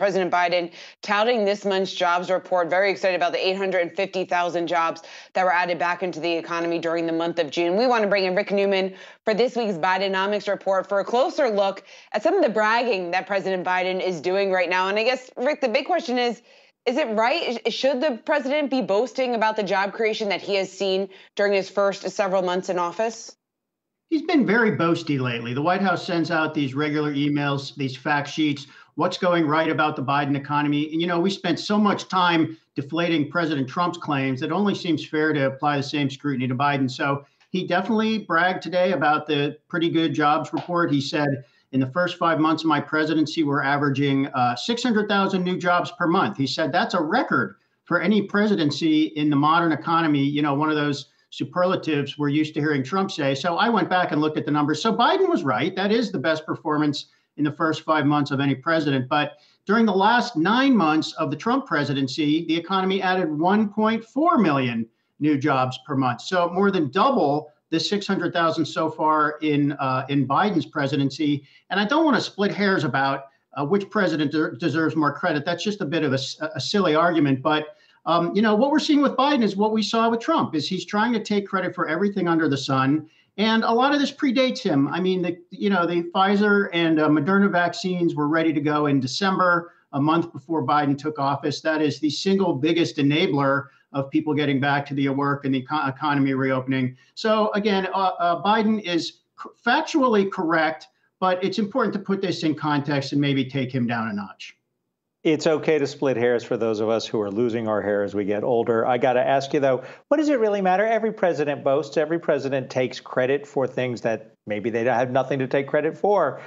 President Biden touting this month's jobs report, very excited about the 850,000 jobs that were added back into the economy during the month of June. We want to bring in Rick Newman for this week's Bidenomics report for a closer look at some of the bragging that President Biden is doing right now. And I guess, Rick, the big question is it right? Should the president be boasting about the job creation that he has seen during his first several months in office? He's been very boasty lately. The White House sends out these regular emails, these fact sheets, what's going right about the Biden economy. And, we spent so much time deflating President Trump's claims, it only seems fair to apply the same scrutiny to Biden. So he definitely bragged today about the pretty good jobs report. He said, in the first 5 months of my presidency, we're averaging 600,000 new jobs per month. He said that's a record for any presidency in the modern economy, one of those superlatives we're used to hearing Trump say. So I went back and looked at the numbers. So Biden was right. That is the best performance in the first 5 months of any president. But during the last 9 months of the Trump presidency, the economy added 1.4 million new jobs per month. So more than double the 600,000 so far in Biden's presidency. And I don't want to split hairs about which president deserves more credit. That's just a bit of a silly argument. But what we're seeing with Biden is what we saw with Trump, is he's trying to take credit for everything under the sun. And a lot of this predates him. I mean, the Pfizer and Moderna vaccines were ready to go in December, a month before Biden took office. That is the single biggest enabler of people getting back to the work and the economy reopening. So again, Biden is factually correct, but it's important to put this in context and maybe take him down a notch. It's okay to split hairs for those of us who are losing our hair as we get older. I got to ask you, though, what does it really matter? Every president boasts. Every president takes credit for things that maybe they have nothing to take credit for.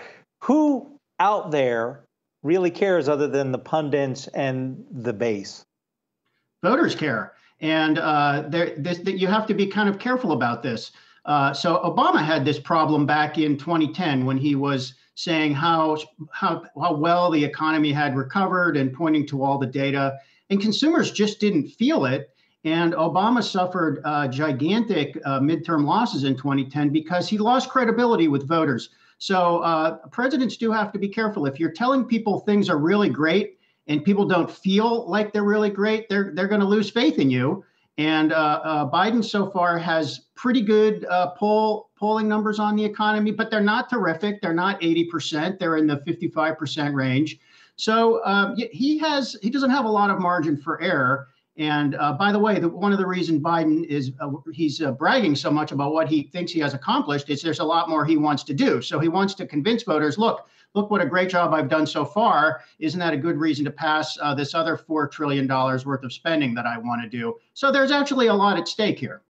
Who out there really cares other than the pundits and the base? Voters care. And you have to be kind of careful about this. So Obama had this problem back in 2010 when he was saying how well the economy had recovered and pointing to all the data, and consumers just didn't feel it. And Obama suffered gigantic midterm losses in 2010 because he lost credibility with voters. So presidents do have to be careful. If you're telling people things are really great and people don't feel like they're really great, they're going to lose faith in you. And Biden so far has pretty good polling numbers on the economy, but they're not terrific. They're not 80%. They're in the 55% range. So he doesn't have a lot of margin for error. And by the way, one of the reasons Biden is he's bragging so much about what he thinks he has accomplished is there's a lot more he wants to do. So he wants to convince voters, look what a great job I've done so far. Isn't that a good reason to pass this other $4 trillion worth of spending that I want to do? So there's actually a lot at stake here.